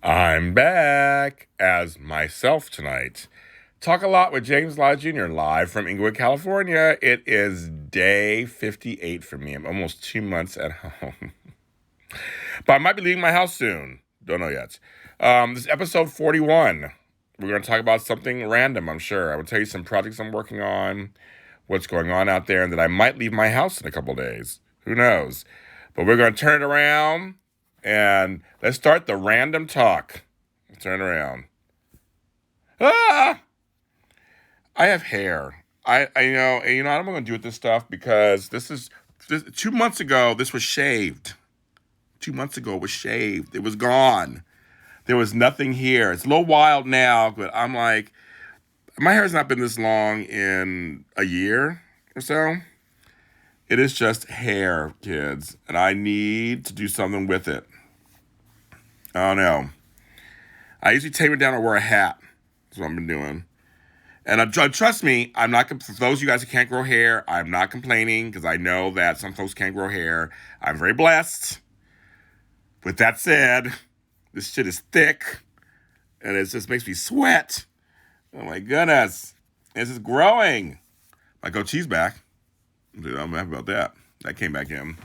I'm back as myself tonight. Talk a lot with James Lott Jr. live from Inglewood, California. It is day 58 for me. I'm almost 2 months at home. But I might be leaving my house soon. Don't know yet. This is episode 41. We're going to talk about something random, I'm sure. I will tell you some projects I'm working on, what's going on out there, and that I might leave my house in a couple days. Who knows? But we're going to turn it around. And let's start the random talk. Let's turn around. I have hair. I I'm going to do with this stuff because this 2 months ago. This was shaved. 2 months ago, it was shaved. It was gone. There was nothing here. It's a little wild now, but I'm like, my hair has not been this long in a year or so. It is just hair, kids, and I need to do something with it. Oh no. I usually tape it down or wear a hat. That's what I've been doing. And trust me, I'm not, for those of you guys who can't grow hair, I'm not complaining because I know that some folks can't grow hair. I'm very blessed. With that said, this shit is thick and it just makes me sweat. Oh my goodness. This is growing. My goatee's back. Dude, I'm happy about that. That came back in.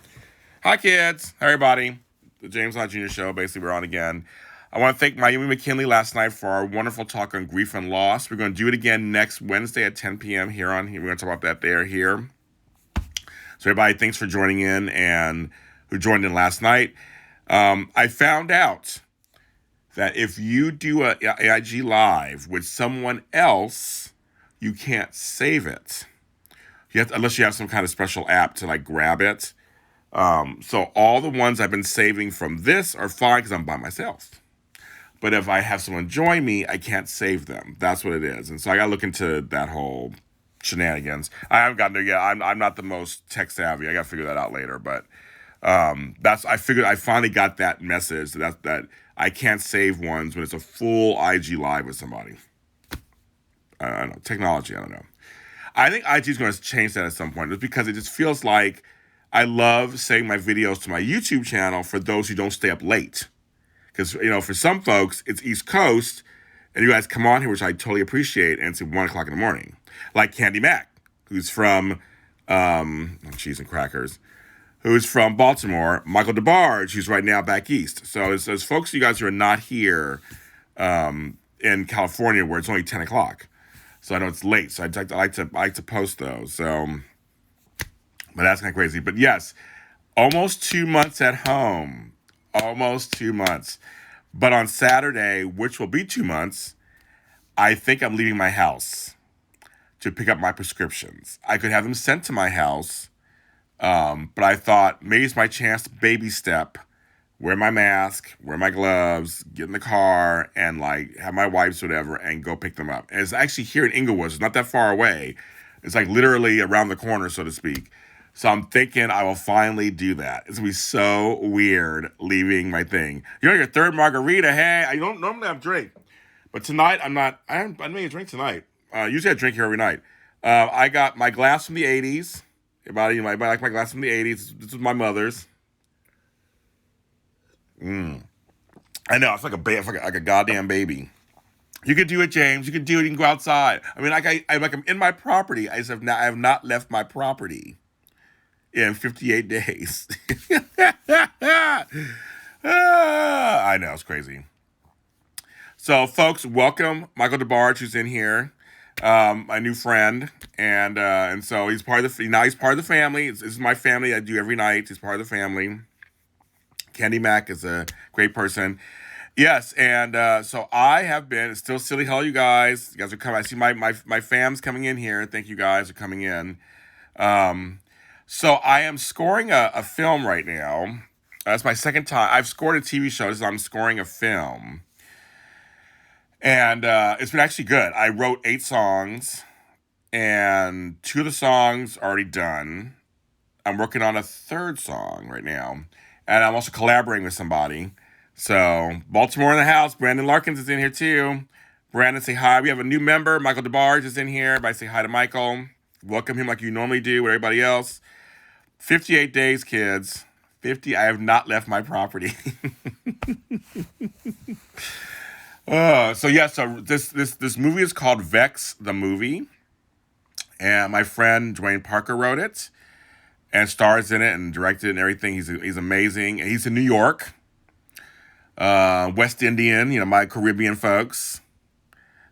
Hi, kids. Hi, everybody. The James Lott Jr. Show. Basically, we're on again. I want to thank Mayumi McKinley last night for our wonderful talk on grief and loss. We're going to do it again next Wednesday at 10 p.m. here on here. We're going to talk about that here. So, everybody, thanks for joining in and who joined in last night. I found out that if you do a AIG live with someone else, you can't save it. You have to, unless you have some kind of special app to like grab it. So all the ones I've been saving from this are fine because I'm by myself. But if I have someone join me, I can't save them. That's what it is. And so I got to look into that whole shenanigans. I haven't gotten there yet. I'm not the most tech savvy. I got to figure that out later. But I figured I finally got that message that I can't save ones when it's a full IG live with somebody. I don't know. Technology, I don't know. I think IG is going to change that at some point. It's because it just feels like I love saving my videos to my YouTube channel for those who don't stay up late. Because, for some folks, it's East Coast, and you guys come on here, which I totally appreciate, and it's at 1 o'clock in the morning. Like Candy Mac, who's from, cheese and crackers, who's from Baltimore. Michael DeBarge, who's right now back east. So it's folks, you guys who are not here in California where it's only 10 o'clock. So I know it's late, so I like to post those. So, but that's kind of crazy. But yes, almost 2 months at home. Almost 2 months. But on Saturday, which will be 2 months, I think I'm leaving my house to pick up my prescriptions. I could have them sent to my house, but I thought maybe it's my chance to baby step, wear my mask, wear my gloves, get in the car, and like have my wipes or whatever, and go pick them up. And it's actually here in Inglewood. It's not that far away. It's like literally around the corner, so to speak. So I'm thinking I will finally do that. It's going to be so weird leaving my thing. You're on your third margarita. Hey, I don't normally have a drink. But tonight, I'm making a drink tonight. Usually I drink here every night. I got my glass from the 80s. Everybody like my glass from the 80s. This was my mother's. I know, it's like a goddamn baby. You can do it, James. You can do it. You can go outside. I mean, I'm in my property. I have not left my property in 58 days. I know, it's crazy. So, folks, welcome Michael DeBarge, who's in here, my new friend, and so he's part of the family. This is my family. I do every night. He's part of the family. Candy Mac is a great person. Yes, and so I have been. It's still Silly Hell, you guys. You guys are coming. I see my fam's coming in here. Thank you guys for coming in. So I am scoring a film right now. That's my second time. I've scored a TV show. So I'm scoring a film. And it's been actually good. I wrote 8 songs, and 2 of the songs are already done. I'm working on a 3rd song right now. And I'm also collaborating with somebody. So, Baltimore in the house. Brandon Larkins is in here too. Brandon, say hi. We have a new member. Michael DeBarge is in here. Everybody say hi to Michael. Welcome him like you normally do with everybody else. 58 days, kids. 50. I have not left my property. So this movie is called Vex the movie, and my friend Dwayne Parker wrote it and stars in it and directed it and everything. He's amazing. He's in New York, West Indian, my Caribbean folks.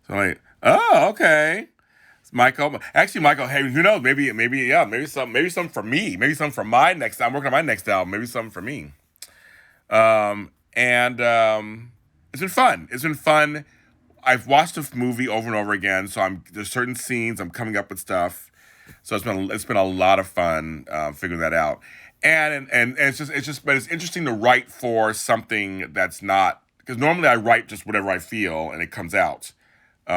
So like, oh, okay. Michael, actually, Michael, hey, who knows? Maybe some for me. Maybe some for my next. I'm working on my next album. Maybe some for me. And It's been fun. It's been fun. I've watched the movie over and over again, so there's certain scenes I'm coming up with stuff. So it's been a lot of fun figuring that out. And but it's interesting to write for something that's not, because normally I write just whatever I feel and it comes out. But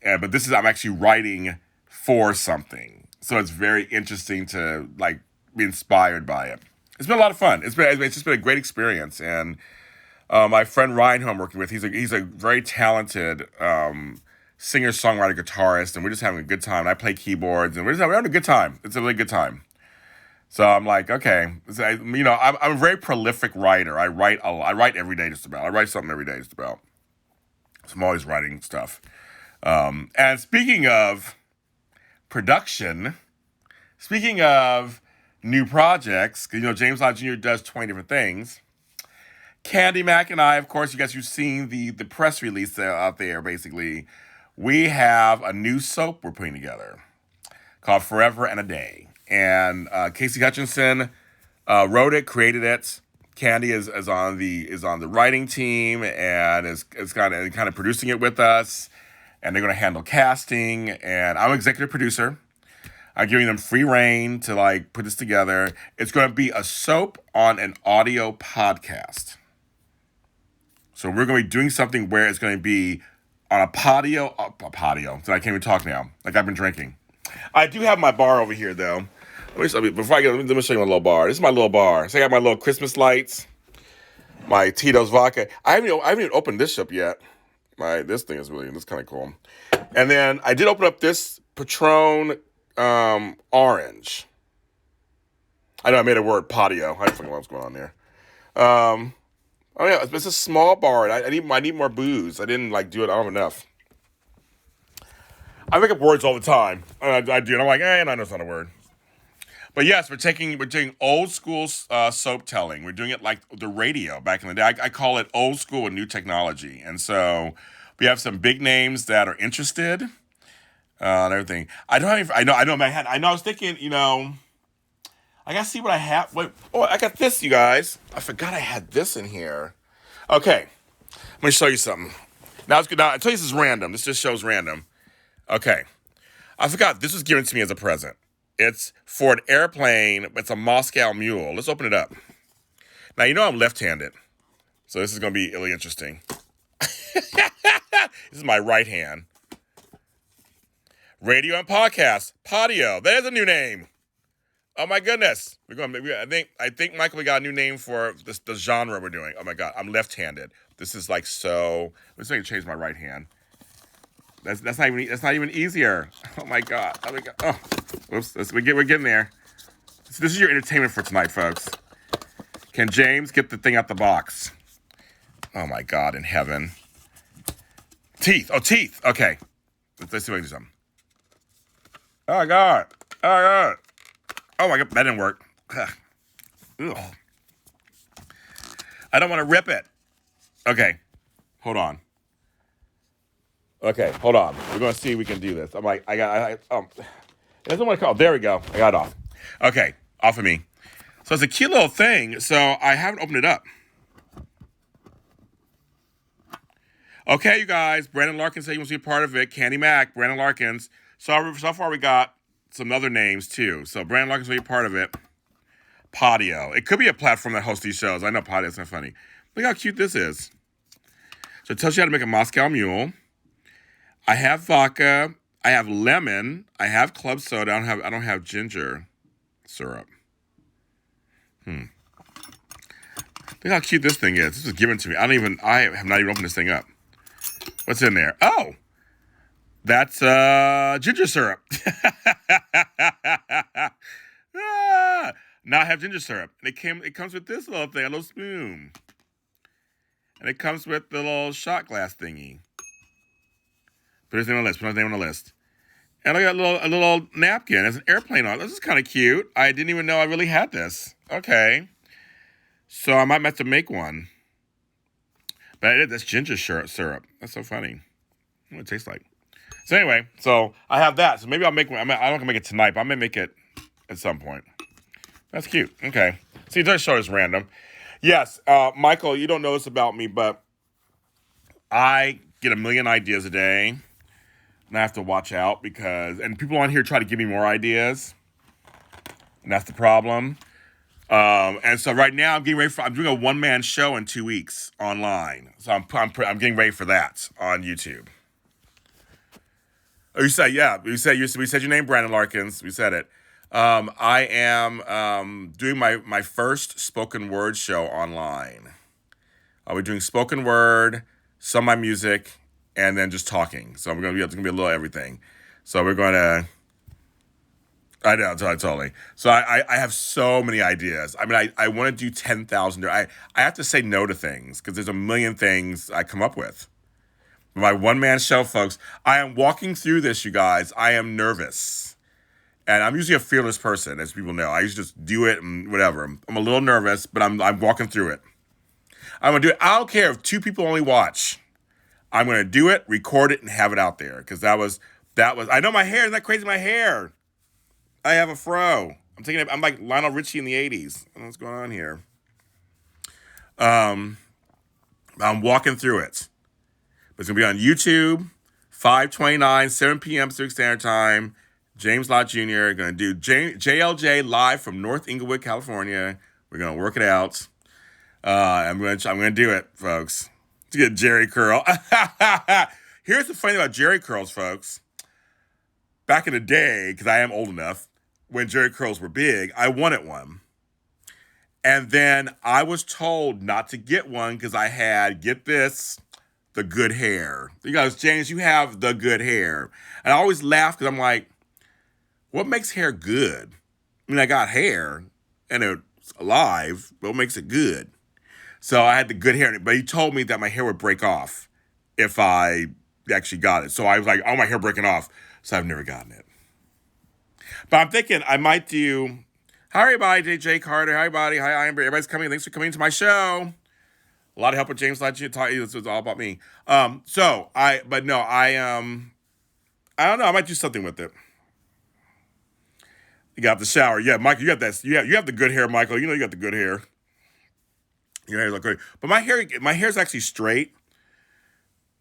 I'm actually writing for something, so it's very interesting to like be inspired by it. It's been a lot of fun. It's just been a great experience, and my friend Ryan, who I'm working with, he's a very talented singer, songwriter, guitarist, and we're just having a good time. And I play keyboards, and we're having a good time. It's a really good time. So I'm like, okay, I'm a very prolific writer. I write I write every day just about. I write something every day just about. So I'm always writing stuff. And speaking of production, speaking of new projects, because James Lott Jr. does 20 different things. Candy Mac and I, of course, you've seen the press release out there, basically. We have a new soap we're putting together called Forever and a Day. And Casey Hutchinson wrote it, created it. Candy is on the writing team and is kind of producing it with us. And they're going to handle casting. And I'm executive producer. I'm giving them free reign to like put this together. It's going to be a soap on an audio podcast. So we're going to be doing something where it's going to be on a patio. So I can't even talk now. Like I've been drinking. I do have my bar over here though. Before I get, let me show you my little bar. This is my little bar. So I got my little Christmas lights, my Tito's vodka. I haven't even opened this up yet. This thing is kind of cool. And then I did open up this Patron orange. I know I made a word patio. I don't know what's going on there. Oh yeah, it's a small bar. I need more booze. I didn't do it. I don't have enough. I make up words all the time. I do. And I'm like, no, that's not a word. But yes, we're doing old school soap telling. We're doing it like the radio back in the day. I call it old school with new technology. And so we have some big names that are interested and everything. I was thinking, I gotta see what I have. Wait, I got this, you guys. I forgot I had this in here. Okay, let me show you something. Now it's good. Now I tell you this is random. This just shows random. Okay, I forgot this was given to me as a present. It's for an airplane. It's a Moscow Mule. Let's open it up. Now I'm left-handed, so this is gonna be really interesting. This is my right hand. Radio and podcast, Patio. There's a new name. Oh my goodness. I think Michael, we got a new name for the genre we're doing. Oh my God, I'm left-handed. This is like so. Let's make change my right hand. That's not even easier. Oh my God. Oh, whoops. We're getting there. So this is your entertainment for tonight, folks. Can James get the thing out the box? Oh my God, in heaven. Teeth. Oh, teeth. Okay. Let's see if I can do something. Oh my God. Oh my God. Oh my God, that didn't work. Ugh. I don't want to rip it. Okay, hold on. Okay, hold on. We're going to see if we can do this. I'm like, it doesn't want to call. There we go. I got it off. Okay, off of me. So it's a cute little thing. So I haven't opened it up. Okay, you guys. Brandon Larkins said he wants to be a part of it. Candy Mac, Brandon Larkins. So far we got some other names too. So Brandon Larkins will be a part of it. Patio. It could be a platform that hosts these shows. I know Patio. It's not funny. Look how cute this is. So it tells you how to make a Moscow Mule. I have vodka. I have lemon. I have club soda. I don't have ginger syrup. Look how cute this thing is. This was given to me. I have not even opened this thing up. What's in there? Oh, that's ginger syrup. Now I have ginger syrup. And it comes with this little thing, a little spoon. And it comes with the little shot glass thingy. Put his name on the list. Put his name on the list. And I got a little napkin. There's an airplane on it. This is kind of cute. I didn't even know I really had this. Okay. So I might have to make one. But that's ginger syrup. That's so funny. What it tastes like. So anyway, so I have that. So maybe I'll make one. I'm not gonna make it tonight, but I may make it at some point. That's cute. Okay. See, this show is random. Yes, Michael, you don't know this about me, but I get a million ideas a day. And I have to watch out and people on here try to give me more ideas. And that's the problem. And so right now I'm doing a one-man show in 2 weeks online. So I'm getting ready for that on YouTube. Oh, we said your name, Brandon Larkins. We said it. I am doing my first spoken word show online. I'll be doing spoken word, some of my music, and then just talking. So it's gonna be a little everything. So we're gonna. I know, totally. So I have so many ideas. I mean, I want to do 10,000. I have to say no to things because there's a million things I come up with. My one-man show, folks. I am walking through this, you guys. I am nervous. And I'm usually a fearless person, as people know. I usually just do it and whatever. I'm a little nervous, but I'm walking through it. I'm going to do it. I don't care if 2 people only watch. I'm going to do it, record it, and have it out there. Because that was, I know my hair. Isn't that crazy, my hair? I have a fro. I'm like Lionel Richie in the 80s. I don't know what's going on here. I'm walking through it. But it's going to be on YouTube, 5/29, 7 p.m. Pacific Standard Time. James Lott Jr. going to do JLJ live from North Inglewood, California. We're going to work it out. I'm going to do it, folks. To get Jerry curl. Here's the funny thing about Jerry curls, folks. Back in the day, because I am old enough, when Jerry curls were big, I wanted one. And then I was told not to get one because I had, get this, the good hair. You guys, James, you have the good hair. And I always laugh because I'm like, what makes hair good? I mean, I got hair and it's alive, but what makes it good? So I had the good hair, but he told me that my hair would break off if I actually got it. So I was like, oh, my hair breaking off. So I've never gotten it. But I'm thinking I might do, hi, everybody, JJ Carter. Hi, everybody. Hi, Amber. Everybody's coming. Thanks for coming to my show. A lot of help with James Lott. This was all about me. I don't know. I might do something with it. You got the shower. Yeah, Michael, you got that. You have the good hair, Michael. You know you got the good hair. Your hair's look great. But my hair's actually straight.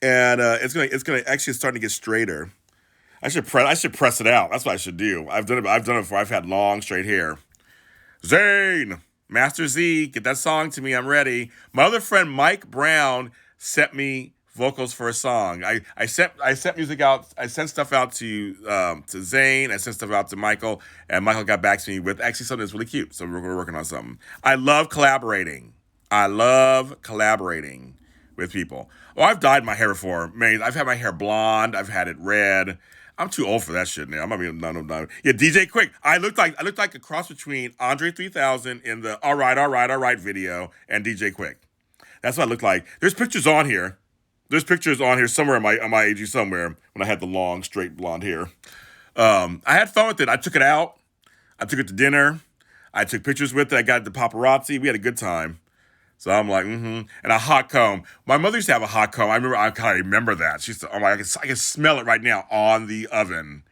And it's gonna actually starting to get straighter. I should press it out. That's what I should do. I've done it before. I've had long straight hair. Zane, Master Z, get that song to me. I'm ready. My other friend Mike Brown sent me vocals for a song. I sent music out. I sent stuff out to Zane. I sent stuff out to Michael, and Michael got back to me with actually something that's really cute. So we're working on something. I love collaborating with people. Oh, I've dyed my hair before. Man, I've had my hair blonde. I've had it red. I'm too old for that shit now. I'm no. Yeah, DJ Quick. I looked like a cross between Andre 3000 in the All Right video and DJ Quick. That's what I look like. There's pictures on here. Somewhere on my AG somewhere when I had the long straight blonde hair. I had fun with it. I took it out. I took it to dinner. I took pictures with it. I got the paparazzi. We had a good time. So I'm like, And a hot comb. My mother used to have a hot comb. I kind of remember that. She used to, oh my, I can smell it right now on the oven.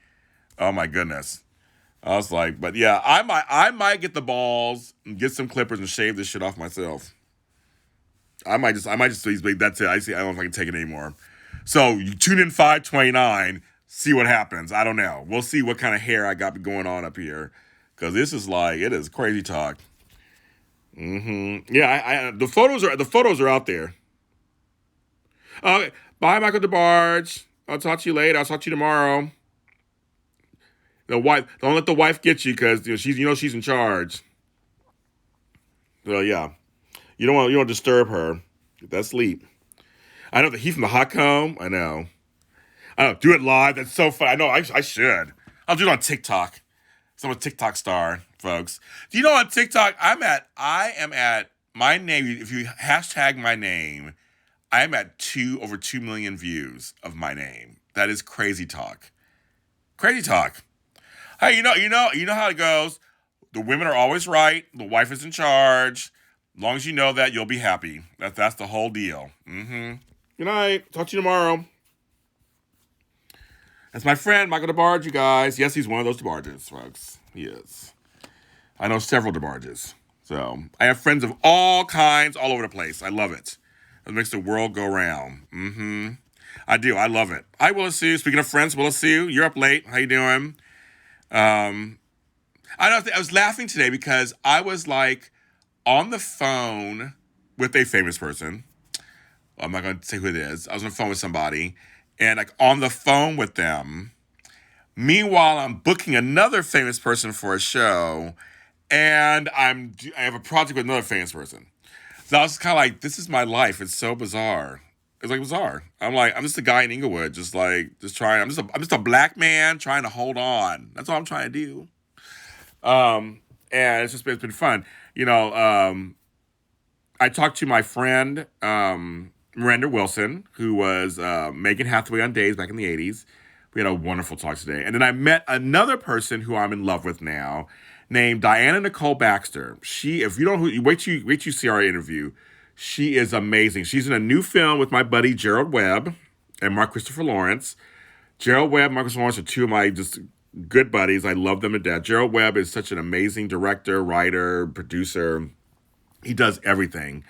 Oh my goodness. I was like, but yeah, I might get the balls and get some clippers and shave this shit off myself. I might just that's it. I don't know if I can take it anymore. So you tune in 5/29, see what happens. I don't know. We'll see what kind of hair I got going on up here. Cause this is it is crazy talk. Yeah, the photos are out there. Bye, Michael DeBarge. I'll talk to you later. I'll talk to you tomorrow. The wife, don't let the wife get you because she's in charge. So yeah, you don't want to disturb her. Get that sleep. I know the heat from the hot comb. I know. Do it live. That's so fun. I know. I should. I'll do it on TikTok. So I'm a TikTok star, folks. Do you know on TikTok I am at my name? If you hashtag my name, I'm at over 2 million views of my name. That is crazy talk. Crazy talk. Hey, you know how it goes. The women are always right. The wife is in charge. As long as you know that, you'll be happy. That's the whole deal. Mm-hmm. Good night. Talk to you tomorrow. That's my friend, Michael DeBarge, you guys. Yes, he's one of those DeBarges, folks. He is. I know several DeBarges. So I have friends of all kinds all over the place. I love it. It makes the world go round. Mm-hmm. I do. I love it. Hi, Willis Sue. Speaking of friends, Willis Sue, you're up late. How you doing? I don't. I was laughing today because I was like on the phone with a famous person. I'm not going to say who it is. I was on the phone with somebody, and like on the phone with them. Meanwhile, I'm booking another famous person for a show, and I have a project with another famous person. So I was kind of like, this is my life. It's so bizarre. It's like bizarre. I'm just a guy in Inglewood, just trying. I'm just a black man trying to hold on. That's all I'm trying to do. And it's been fun. I talked to my friend Miranda Wilson, who was Megan Hathaway on Days back in the 80s. We had a wonderful talk today. And then I met another person who I'm in love with now, named Diana Nicole Baxter. If you don't, wait till you see our interview. She is amazing. She's in a new film with my buddy Gerald Webb and Mark Christopher Lawrence. Gerald Webb and Mark Christopher Lawrence are two of my just good buddies. I love them to death. Gerald Webb is such an amazing director, writer, producer. He does everything.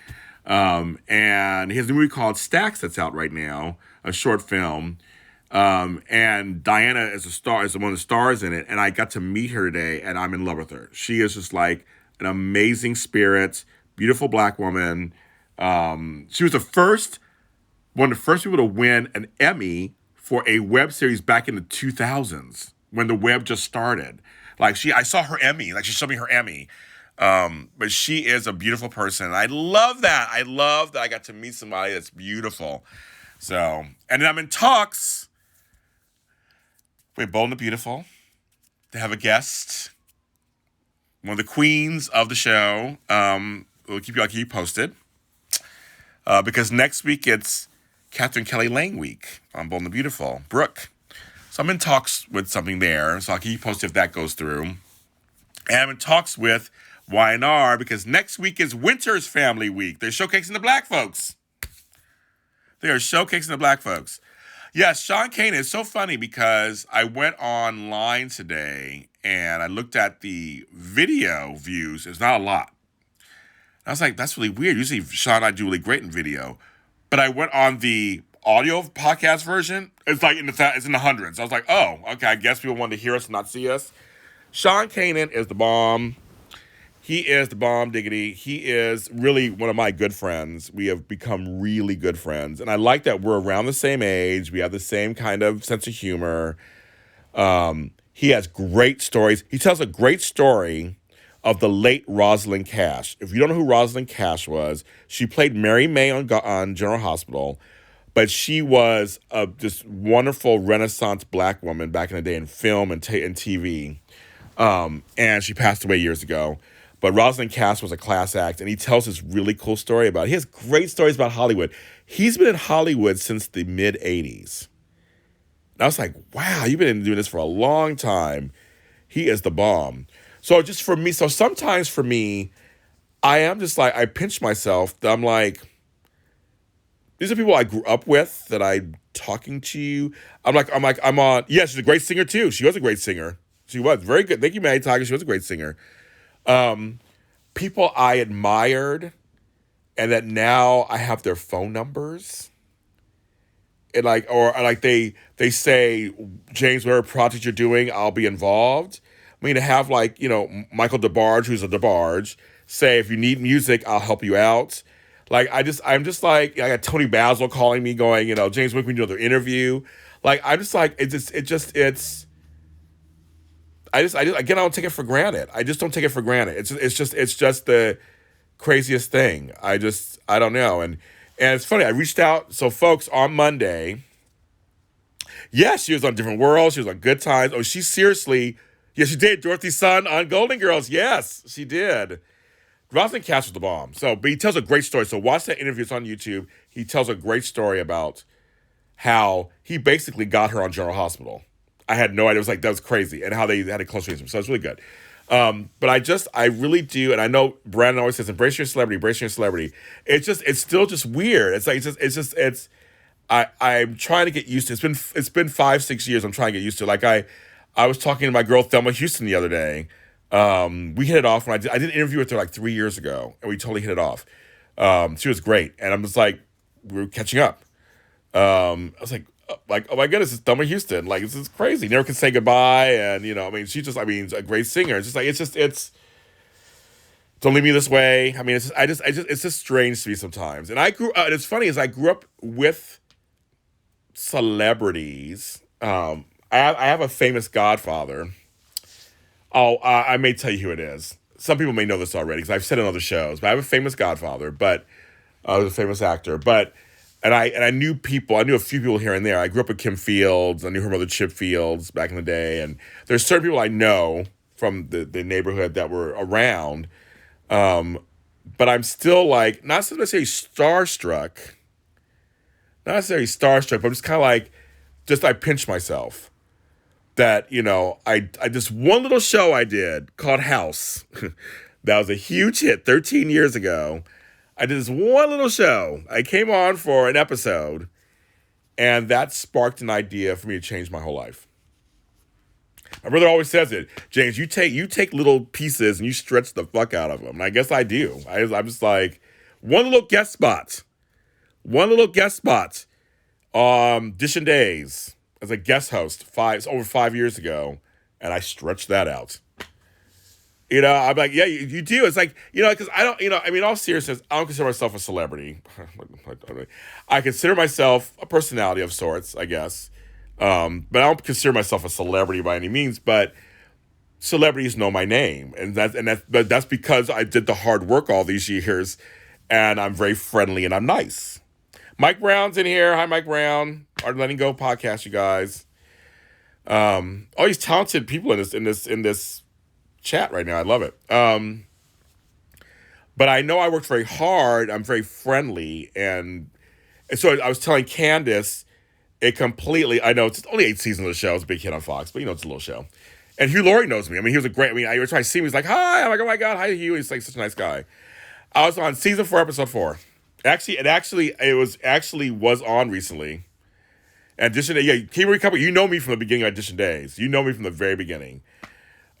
And he has a movie called Stacks that's out right now, a short film. And Diana is one of the stars in it. And I got to meet her today, and I'm in love with her. She is just like an amazing spirit, beautiful black woman. She was one of the first people to win an Emmy for a web series back in the 2000s when the web just started. I saw her Emmy. She showed me her Emmy. But she is a beautiful person. I love that. I love that I got to meet somebody that's beautiful. So, and then I'm in talks with Bold and the Beautiful to have a guest, one of the queens of the show. I'll keep you posted. Because next week it's Catherine Kelly Lang week on Bold and the Beautiful, Brooke. So I'm in talks with something there. So I'll keep you posted if that goes through. And I'm in talks with YNR because next week is Winter's Family Week. They're showcasing the black folks. Yes, Sean Kanan is so funny because I went online today and I looked at the video views. It's not a lot. I was like, that's really weird. Usually Sean and I do really great in video. But I went on the audio podcast version. It's like it's in the hundreds. I was like, oh, okay, I guess people wanted to hear us and not see us. Sean Kanan is the bomb. He is the bomb diggity. He is really one of my good friends. We have become really good friends. And I like that we're around the same age. We have the same kind of sense of humor. He has great stories. He tells a great story of the late Rosalind Cash. If you don't know who Rosalind Cash was, she played Mary May on General Hospital. But she was this wonderful Renaissance black woman back in the day in film and TV. And she passed away years ago. But Rosalind Cash was a class act, and he tells this really cool story about it. He has great stories about Hollywood. He's been in Hollywood since the mid-'80s. And I was like, wow, you've been doing this for a long time. He is the bomb. So sometimes for me, I am just like, I pinch myself. I'm like, these are people I grew up with that I'm talking to you. I'm on. Yeah, she's a great singer too. She was a great singer. She was very good. Thank you, Maddie Tiger. She was a great singer. People I admired, and that now I have their phone numbers. And they say, James, whatever project you're doing, I'll be involved. I mean, to have Michael DeBarge, who's a DeBarge, say, if you need music, I'll help you out. I got Tony Basil calling me going, James, when can we do another interview? I don't take it for granted. I just don't take it for granted. It's just the craziest thing. I don't know. And it's funny. I reached out. So folks, on Monday, yes, she was on Different Worlds. She was on Good Times. Oh, she did. Dorothy's son on Golden Girls. Yes, she did. Rosalind Cash was the bomb. But he tells a great story. So watch that interview. It's on YouTube. he tells a great story about how he basically got her on General Hospital. I had no idea. It was like, that was crazy. And how they had a close relationship. So it's really good. But I really do. And I know Brandon always says, embrace your celebrity, embrace your celebrity. It's still just weird. It's like, I'm trying to get used to. It's been 5-6 years. I'm trying to get used to. Like I was talking to my girl Thelma Houston the other day. We hit it off when I did an interview with her like 3 years ago, and we totally hit it off. She was great, and I'm just like, we were catching up. I was like, oh my goodness, it's Thelma Houston. Like, this is crazy. Never can say goodbye, and I mean, she's a great singer. It's just like, it's don't leave me this way. I mean, it's just strange to me sometimes. And it's funny is I grew up with celebrities. I have a famous godfather. Oh, I may tell you who it is. Some people may know this already because I've said it on other shows. But I have a famous godfather, but a famous actor. But I knew people. I knew a few people here and there. I grew up with Kim Fields. I knew her mother Chip Fields back in the day. And there's certain people I know from the neighborhood that were around. But I'm still like not necessarily starstruck. Not necessarily starstruck, but I'm just kind of like, I pinch myself that, I this one little show I did called House. That was a huge hit 13 years ago. I did this one little show. I came on for an episode, and that sparked an idea for me to change my whole life. My brother always says it, James, you take little pieces and you stretch the fuck out of them. And I guess I do. I'm just like, one little guest spot. Dish and Days as a guest host over 5 years ago, and I stretched that out. I'm like, yeah, you do. It's like, because I don't, I mean, all seriousness, I don't consider myself a celebrity. I consider myself a personality of sorts, I guess. But I don't consider myself a celebrity by any means. But celebrities know my name, and that's because I did the hard work all these years, and I'm very friendly and I'm nice. Mike Brown's in here. Hi, Mike Brown. Our Letting Go podcast, you guys. All these talented people in this chat right now. I love it. But I know I worked very hard. I'm very friendly, and so I was telling Candace, I know it's only 8 seasons of the show. It's a big hit on Fox, but it's a little show. And Hugh Laurie knows me. I mean, he was every time I see him, he's like, hi. I'm like, oh my God, hi, Hugh. He's like such a nice guy. I was on season 4, episode 4. It was on recently. And Edition Day, yeah, Kimberly Couple, you know me from the beginning of Edition Days. You know me from the very beginning.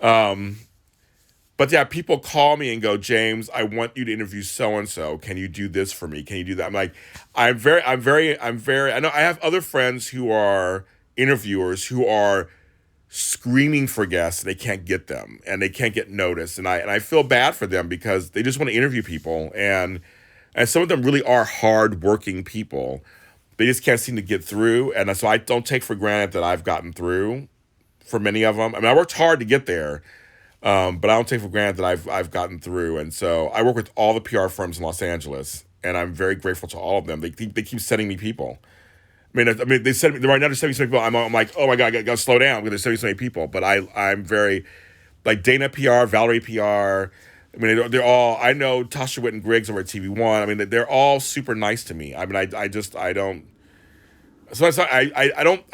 But yeah, people call me and go, James, I want you to interview so-and-so. Can you do this for me? Can you do that? I'm like, I know I have other friends who are interviewers who are screaming for guests and they can't get them and they can't get noticed. And I feel bad for them because they just want to interview people. And some of them really are hard-working people. They just can't seem to get through. And so I don't take for granted that I've gotten through for many of them. I mean, I worked hard to get there. But I don't take for granted that I've gotten through. And so I work with all the PR firms in Los Angeles, and I'm very grateful to all of them. They keep sending me people. I mean, they send me right now. They're sending me so many people. I'm like, oh my God, I gotta slow down because they're sending me so many people. But I'm very, like Dana PR, Valerie PR. I mean, they're all. I know Tasha Whitten Griggs over at TV1. I mean, they're all super nice to me. I mean, I don't. So I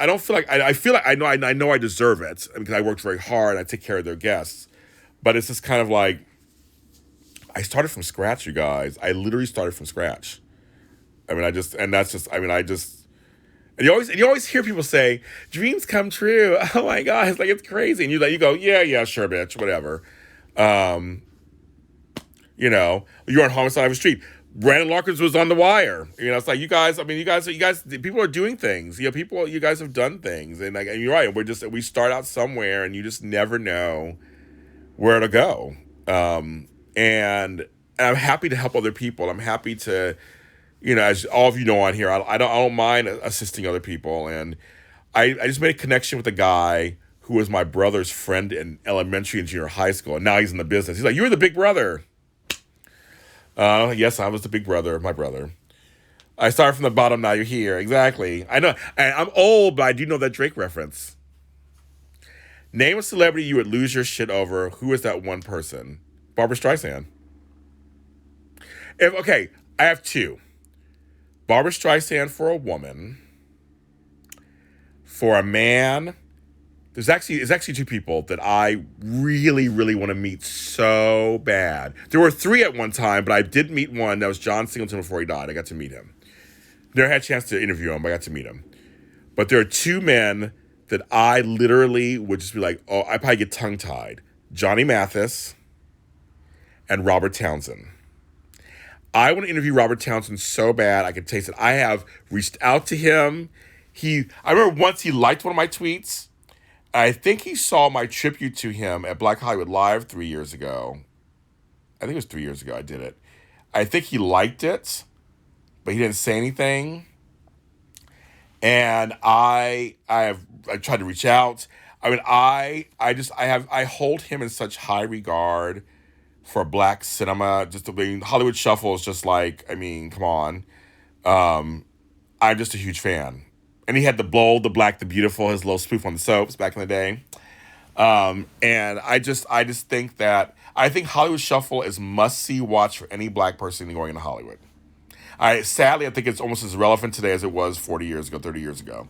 don't feel like I feel like I know I deserve it because I worked very hard. I take care of their guests. But it's just kind of like, I started from scratch, you guys. I literally started from scratch. I mean, and you always hear people say, dreams come true. Oh my God, it's like, it's crazy. And you go, yeah, sure, bitch, whatever. You're on Homicide of the Street. Brandon Larkins was on The Wire. It's like, you guys, people are doing things. You guys have done things. And you're right, we start out somewhere and you just never know where to go. And I'm happy to help other people. I'm happy to, as all of you know on here, I don't mind assisting other people. And I just made a connection with a guy who was my brother's friend in elementary and junior high school. And now he's in the business. He's like, you were the big brother. Yes, I was the big brother of my brother. I started from the bottom, now you're here. Exactly. I know. And I'm old, but I do know that Drake reference. Name a celebrity you would lose your shit over. Who is that one person? Barbra Streisand. I have two. Barbara Streisand for a woman. For a man, it's actually two people that I really, really want to meet so bad. There were three at one time, but I did meet one. That was John Singleton before he died. I got to meet him. Never had a chance to interview him, but I got to meet him. But there are two men that I literally would just be like, oh, I probably get tongue-tied. Johnny Mathis and Robert Townsend. I want to interview Robert Townsend so bad I can taste it. I have reached out to him. I remember once he liked one of my tweets. I think he saw my tribute to him at Black Hollywood Live 3 years ago. I think it was 3 years ago I did it. I think he liked it, but he didn't say anything. And I tried to reach out. I mean, I hold him in such high regard for Black cinema. Hollywood Shuffle is just like, I mean, come on. I'm just a huge fan. And he had the Bold, the Black, the Beautiful, his little spoof on the soaps back in the day. And I just think I think Hollywood Shuffle is must-see watch for any Black person going into Hollywood. Sadly, I think it's almost as relevant today as it was 40 years ago, 30 years ago.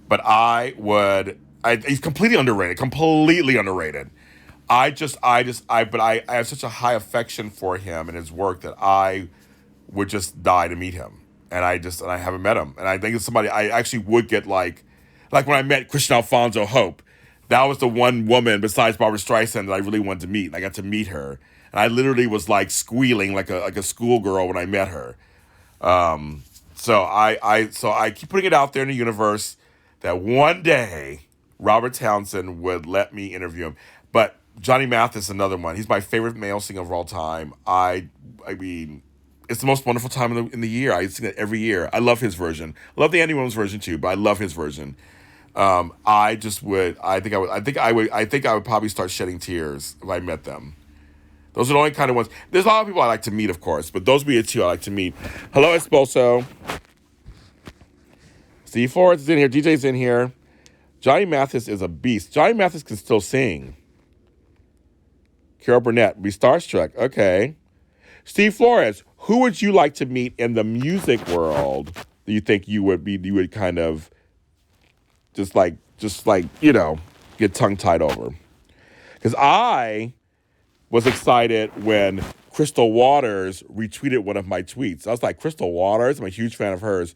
But he's completely underrated, but I have such a high affection for him and his work that I would just die to meet him. And I haven't met him. And I think it's somebody I actually would get like when I met Christian Alfonso Hope, that was the one woman besides Barbara Streisand that I really wanted to meet. And I got to meet her. And I literally was like squealing like a schoolgirl when I met her. So I keep putting it out there in the universe that one day Robert Townsend would let me interview him. But Johnny Mathis is another one. He's my favorite male singer of all time. I mean, it's the most wonderful time in the year. I sing it every year. I love his version. I love the Andy Williams version too, but I love his version. I think I would probably start shedding tears if I met them. Those are the only kind of ones. There's a lot of people I like to meet, of course, but those would be the two I like to meet. Hello, Esposo. Steve Flores is in here. DJ's in here. Johnny Mathis is a beast. Johnny Mathis can still sing. Carol Burnett, be starstruck. Okay. Steve Flores, who would you like to meet in the music world that you think you would kind of just like, get tongue-tied over? Because I was excited when Crystal Waters retweeted one of my tweets. I was like, Crystal Waters? I'm a huge fan of hers.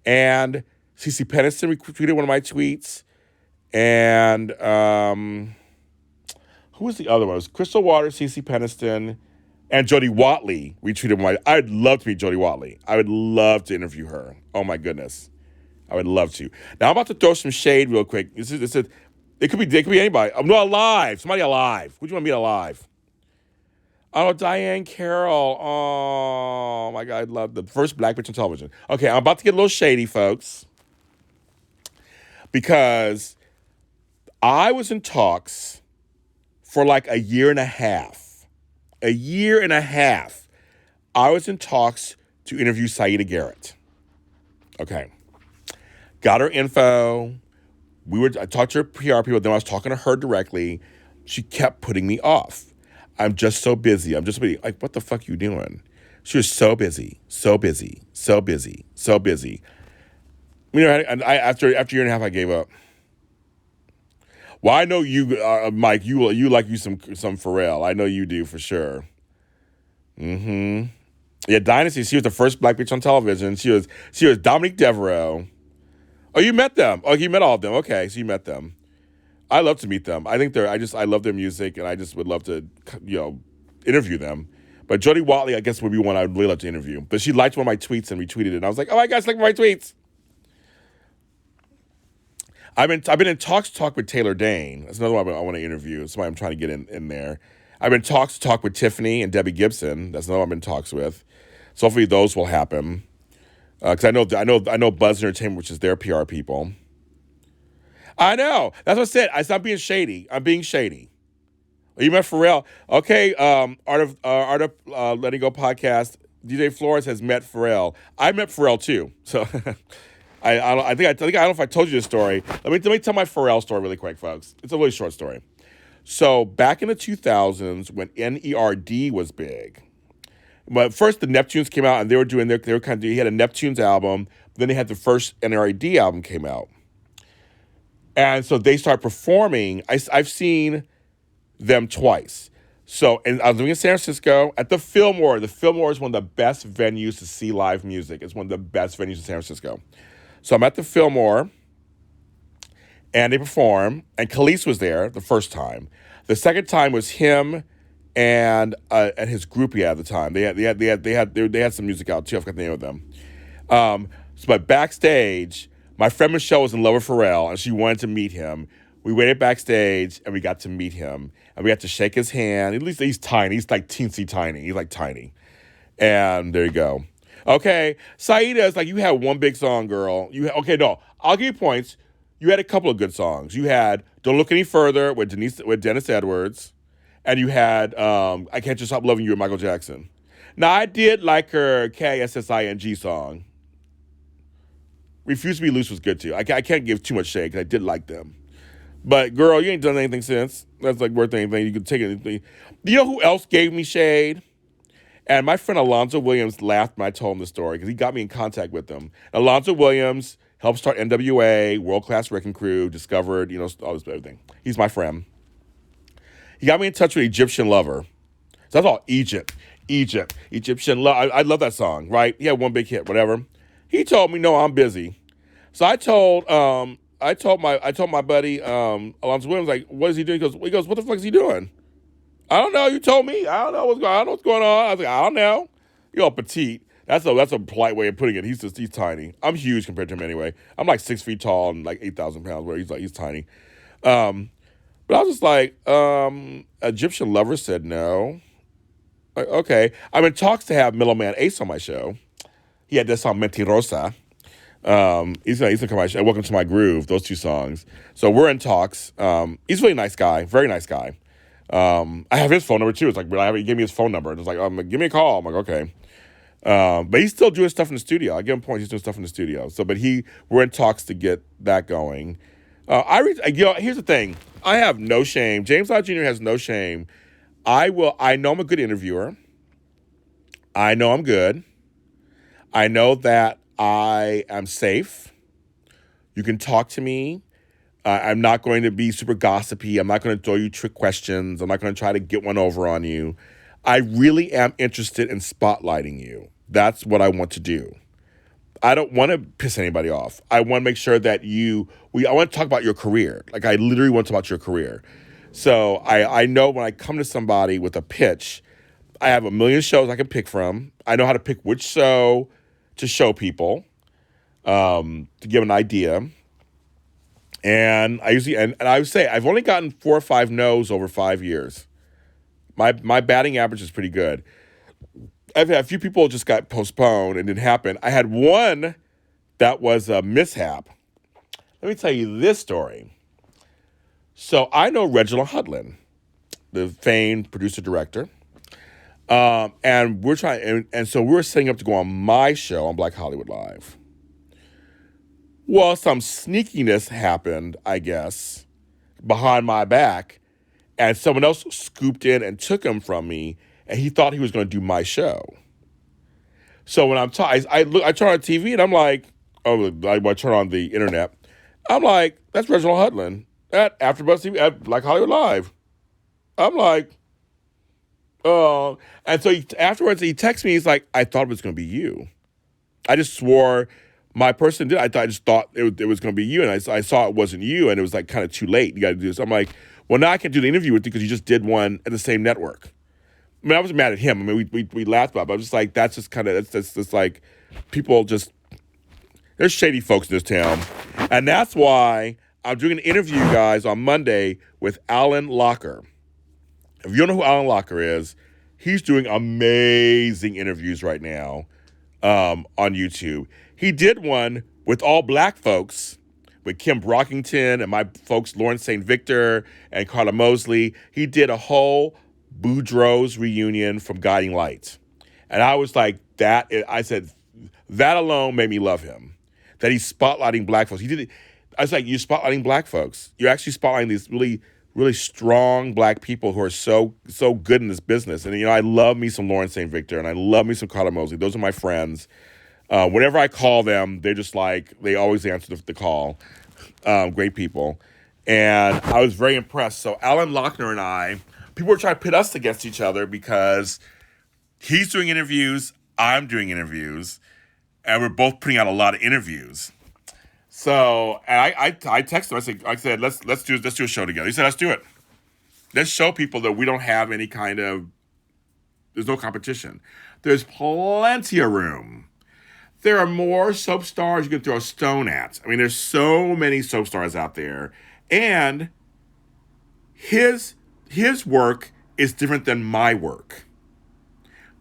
And CeCe Peniston retweeted one of my tweets. And who was the other one? It was Crystal Waters, CeCe Peniston, and Jodie Watley retweeted one. I'd love to meet Jodie Watley. I would love to interview her. Oh my goodness. I would love to. Now I'm about to throw some shade real quick. It could be anybody. I'm not alive. Somebody alive. Who do you want to meet alive? Oh, Diane Carroll. Oh, my God. I love the first Black bitch on television. Okay, I'm about to get a little shady, folks. Because I was in talks for like a year and a half. A year and a half. I was in talks to interview Saida Garrett. Okay. Got her info. I talked to her PR people. Then I was talking to her directly. She kept putting me off. I'm just so busy. Like, what the fuck are you doing? She was so busy. You know, after a year and a half, I gave up. Well, I know you, Mike. You like some Pharrell. I know you do for sure. Yeah, Dynasty. She was the first Black bitch on television. She was Dominique Devereaux. Oh, you met them. Oh, you met all of them. Okay, so you met them. I love to meet them. I think I love their music, and I just would love to, interview them. But Jodie Watley, I guess, would be one I'd really love to interview. But she liked one of my tweets and retweeted it. And I was like, oh my gosh, like my tweets. I've been in talks to talk with Taylor Dane. That's another one I want to interview. Somebody I'm trying to get in there. I've been talks to talk with Tiffany and Debbie Gibson. That's another one I've been in talks with. So hopefully those will happen. Because I know Buzz Entertainment, which is their PR people. I know. That's what I said. I'm not being shady. I'm being shady. You met Pharrell. Okay, Art of Letting Go podcast. DJ Flores has met Pharrell. I met Pharrell too. So I don't know if I told you this story. Let me tell my Pharrell story really quick, folks. It's a really short story. So back in the 2000s, when NERD was big, But first the Neptunes came out and they were doing they were kind of, he had a Neptunes album. Then they had the first NRID album came out. And so they started performing. I've seen them twice. So, and I was living in San Francisco at the Fillmore. The Fillmore is one of the best venues to see live music. It's one of the best venues in San Francisco. So I'm at the Fillmore, and they perform. And Khalees was there the first time. The second time was him and his groupie at the time. They had some music out too. I forgot the name of them. But backstage, my friend Michelle was in love with Pharrell, and she wanted to meet him. We waited backstage, and we got to meet him, and we got to shake his hand. At least he's tiny. He's like teensy tiny. He's like tiny. And there you go. Okay, Saida is like, you had one big song, girl. Okay, no, I'll give you points. You had a couple of good songs. You had "Don't Look Any Further" with Dennis Edwards, and you had "I Can't Just Stop Loving You" with Michael Jackson. Now I did like her KISSING song. "Refuse to Be Loose" was good too. I can't give too much shade because I did like them. But girl, you ain't done anything since. That's like worth anything. You can take anything. You know who else gave me shade? And my friend Alonzo Williams laughed when I told him the story because he got me in contact with them. Alonzo Williams helped start NWA, World Class Wrecking Crew, discovered, all this everything. He's my friend. He got me in touch with Egyptian Lover. So that's all Egypt, Egyptian Love. I love that song, right? He had one big hit, whatever. He told me, no, I'm busy. So I told my buddy Alonzo Williams, like, what is he doing? He goes, what the fuck is he doing? I don't know. You told me. I don't know what's going on. I was like, I don't know. You're petite. That's a polite way of putting it. He's tiny. I'm huge compared to him anyway. I'm like 6 feet tall and like 8,000 pounds. Where he's tiny. But I was just like, Egyptian Lover said no. Like, okay. I'm in talks to have Middleman Ace on my show. He had this song Mentirosa. He's gonna come on my show. Welcome to My Groove. Those two songs. So we're in talks. He's a really nice guy. Very nice guy. I have his phone number too. It's like, he gave me his phone number. It's like, give me a call. I'm like, okay. But he's still doing stuff in the studio. I give him points. He's doing stuff in the studio. So, but we're in talks to get that going. Here's the thing. I have no shame. James Lott Jr. has no shame. I know I'm a good interviewer. I know I'm good. I know that I am safe. You can talk to me. I'm not going to be super gossipy. I'm not going to throw you trick questions. I'm not going to try to get one over on you. I really am interested in spotlighting you. That's what I want to do. I don't want to piss anybody off. I want to make sure that I want to talk about your career. Like, I literally want to talk about your career. So I know when I come to somebody with a pitch, I have a million shows I can pick from. I know how to pick which show to show people, to give an idea. And I usually, and I would say I've only gotten 4 or 5 no's over 5 years. My batting average is pretty good. I've had a few people just got postponed and didn't happen. I had one that was a mishap. Let me tell you this story. So I know Reginald Hudlin, the famed producer-director. And we're trying, and so we're setting up to go on my show on Black Hollywood Live. Well, some sneakiness happened, I guess, behind my back, and someone else scooped in and took him from me, and he thought he was going to do my show. So when I turn on TV and I'm like, I turn on the internet, I'm like, that's Reginald Hudlin at AfterBuzz TV at Black Hollywood Live. I'm like, oh, and so afterwards he texts me. He's like, I thought it was going to be you. I just swore my person did. I just thought it was going to be you, and I saw it wasn't you, and it was like kind of too late. You got to do this. I'm like, well, now I can't do the interview with you because you just did one at the same network. I mean, I wasn't mad at him. I mean, we laughed about it, but I was just like, that's just kind of, that's like, people just, there's shady folks in this town. And that's why I'm doing an interview, guys, on Monday with Alan Locker. If you don't know who Alan Locker is, he's doing amazing interviews right now on YouTube. He did one with all black folks, with Kim Brockington and my folks, Lawrence St. Victor and Carla Mosley. He did a whole Boudreaux's reunion from Guiding Light. And I was like, I said, that alone made me love him. That he's spotlighting black folks. He did it. I was like, you're spotlighting black folks. You're actually spotlighting these really, really strong Black people who are so good in this business. And I love me some Lauren St. Victor, and I love me some Carla Mosley. Those are my friends. Whenever I call them, they're just like, they always answer the call. Great people. And I was very impressed. So Alan Lochner and I, people were trying to pit us against each other because he's doing interviews, I'm doing interviews, and we're both putting out a lot of interviews. So, and I texted him. I said, let's do a show together. He said, let's do it. Let's show people that we don't have any kind of. There's no competition. There's plenty of room. There are more soap stars you can throw a stone at. I mean, there's so many soap stars out there, and his work is different than my work.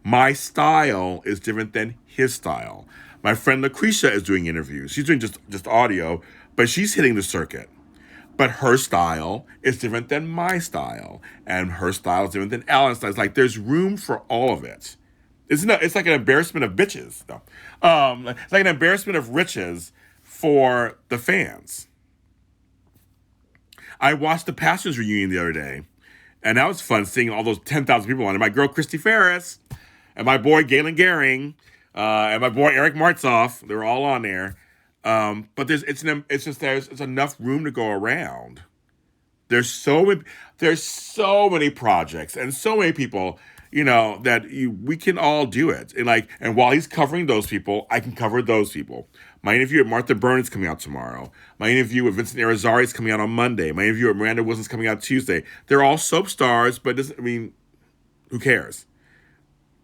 My style is different than his style. My friend Lucretia is doing interviews. She's doing just audio, but she's hitting the circuit. But her style is different than my style. And her style is different than Alan's style. It's like there's room for all of it. It's like an embarrassment of bitches. No. It's like an embarrassment of riches for the fans. I watched the Pastors reunion the other day, and that was fun seeing all those 10,000 people on it. My girl Christy Ferris, and my boy Galen Gehring, and my boy Eric Martzoff. They were all on there. But there's enough room to go around. There's so many projects and so many people, that we can all do it. And while he's covering those people, I can cover those people. My interview with Martha Byrne is coming out tomorrow. My interview with Vincent Irizarry is coming out on Monday. My interview with Miranda Wilson is coming out Tuesday. They're all soap stars, but who cares?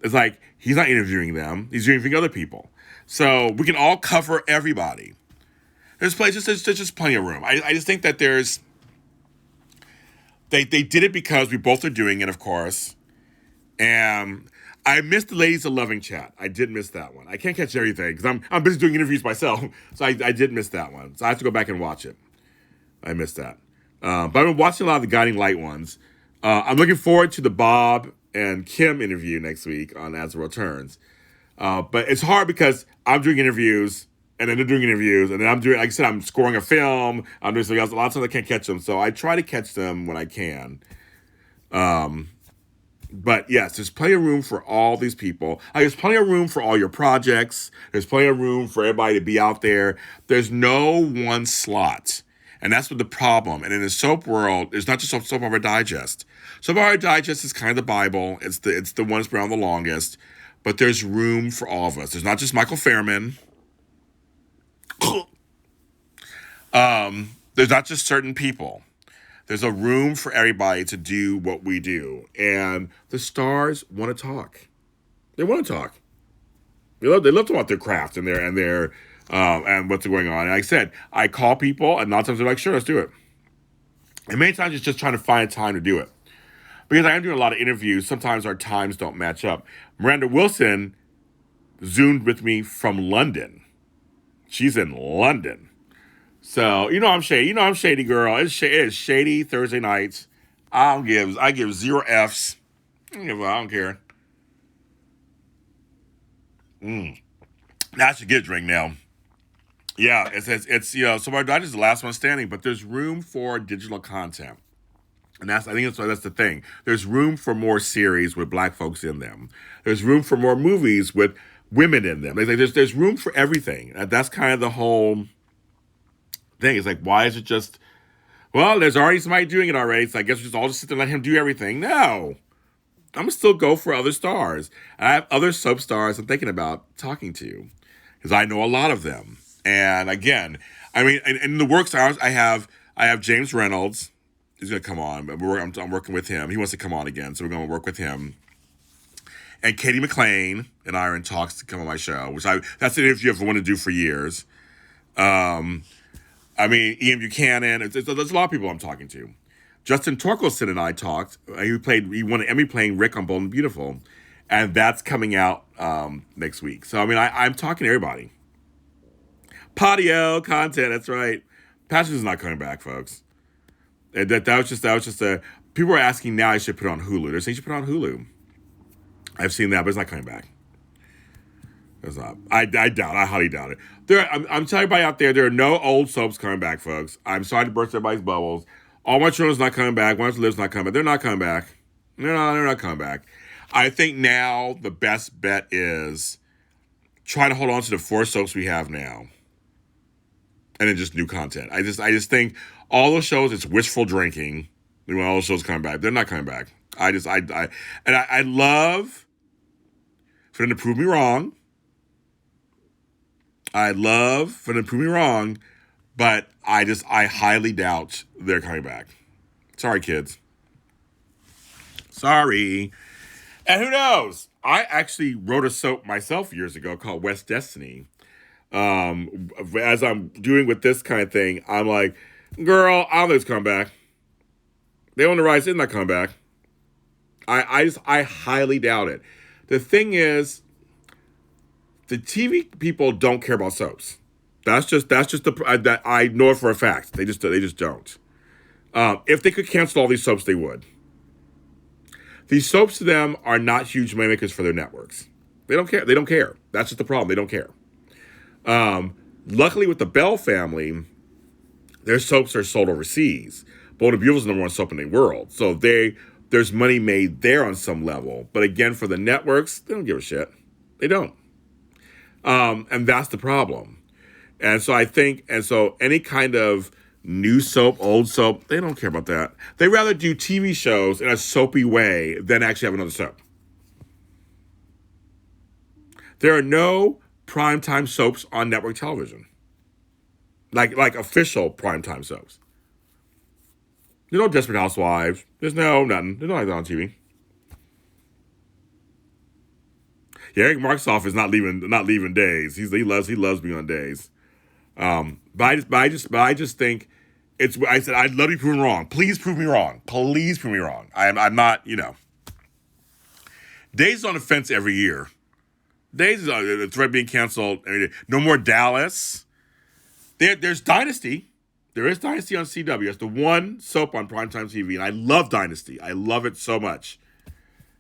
It's like he's not interviewing them; he's interviewing other people. So we can all cover everybody. There's just plenty of room. I just think that they did it because we both are doing it, of course. And I missed the Ladies of Loving chat. I did miss that one. I can't catch everything because I'm busy doing interviews myself. So I did miss that one. So I have to go back and watch it. I missed that. But I've been watching a lot of the Guiding Light ones. I'm looking forward to the Bob and Kim interview next week on As It Returns. But it's hard because I'm doing interviews, and then they're doing interviews, and then I'm doing, like I said, I'm scoring a film, I'm doing something else. A lot of times I can't catch them, so I try to catch them when I can. But yes, there's plenty of room for all these people. There's plenty of room for all your projects. There's plenty of room for everybody to be out there. There's no one slot. And that's what the problem. And in the soap world, there's not just Soap Opera Digest. Soap Opera Digest is kind of the Bible. It's the one that's been around the longest. But there's room for all of us. There's not just Michael Fairman. There's not just certain people. There's a room for everybody to do what we do. And the stars want to talk. They want to talk. They love to talk about their craft and and what's going on. And like I said, I call people, and a lot of times they're like, sure, let's do it. And many times it's just trying to find time to do it. Because I am doing a lot of interviews, sometimes our times don't match up. Miranda Wilson Zoomed with me from London. She's in London. So, I'm shady. I'm shady, girl. It is shady Thursday nights. I give 0 Fs. I don't care. Now I should get a drink now. Yeah, it's so my diet is the last one standing, but there's room for digital content. And I think that's the thing. There's room for more series with Black folks in them. There's room for more movies with women in them. There's room for everything. That's kind of the whole thing. It's like, why is it just, well, there's already somebody doing it already, so I guess we just all sit there and let him do everything. No. I'm going to still go for other stars. And I have other soap stars I'm thinking about talking to because I know a lot of them. And again, in the works, I have James Reynolds. He's going to come on. I'm working with him. He wants to come on again, so we're going to work with him. And Katie McLean and I are in talks to come on my show, that's an interview I've wanted to do for years. Ian Buchanan. There's a lot of people I'm talking to. Justin Torkelson and I talked. He won an Emmy playing Rick on Bold and Beautiful, and that's coming out next week. So I'm talking to everybody. Patio content. That's right. Passions is not coming back, folks. That was just a. People are asking now. I should put it on Hulu. They're saying you should put it on Hulu. I've seen that, but it's not coming back. It's not. I doubt. I highly doubt it. I'm telling everybody out there, there are no old soaps coming back, folks. I'm sorry to burst everybody's bubbles. All My Children's not coming back. One to Live's not coming back. They're not coming back. They're not coming back. I think now the best bet is trying to hold on to the 4 soaps we have now, and then just new content. I just think all those shows, it's wishful drinking. When all those shows come back, they're not coming back. I love for them to prove me wrong. I love for them to prove me wrong, but I highly doubt they're coming back. Sorry, kids. Sorry. And who knows? I actually wrote a soap myself years ago called West Destiny. As I'm doing with this kind of thing, I'm like, girl, I don't think it's coming back. They own the rights, it's not coming back. I highly doubt it. The thing is, the TV people don't care about soaps. That's just that I know it for a fact. They just don't. If they could cancel all these soaps, they would. These soaps to them are not huge moneymakers for their networks. They don't care. They don't care. That's just the problem. They don't care. Luckily, with the Bell family, their soaps are sold overseas. Bold and Beautiful is the #1 soap in the world. So there's money made there on some level. But again, for the networks, they don't give a shit. They don't. And that's the problem. And so any kind of new soap, old soap, they don't care about that. They rather do TV shows in a soapy way than actually have another soap. There are no primetime soaps on network television. Like official primetime soaps. There's no Desperate Housewives. There's no nothing. There's nothing like that on TV. Yeah, Eric Marksoff is not leaving days. He loves being on days. But I just think I said I'd love to be proven wrong. Please prove me wrong. Please prove me wrong. I'm not, Days is on the fence every year. Days is on the threat being canceled. No more Dallas. There's Dynasty. There is Dynasty on CW. It's the one soap on primetime TV, and I love Dynasty. I love it so much.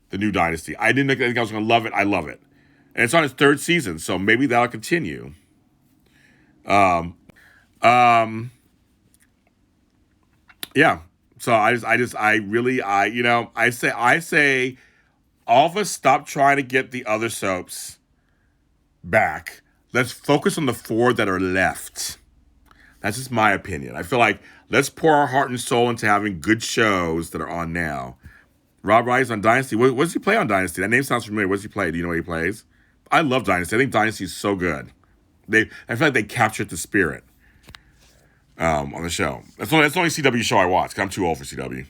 The new Dynasty. I didn't think I was going to love it. I love it. And it's on its 3rd season, so maybe that'll continue. Yeah. So I say all of us stop trying to get the other soaps back. Let's focus on the 4 that are left. That's just my opinion. I feel like let's pour our heart and soul into having good shows that are on now. Rob Wright's on Dynasty. What does he play on Dynasty? That name sounds familiar. What does he play? Do you know what he plays? I love Dynasty. I think Dynasty is so good. I feel like they captured the spirit on the show. That's the only CW show I watch, 'cause I'm too old for CW.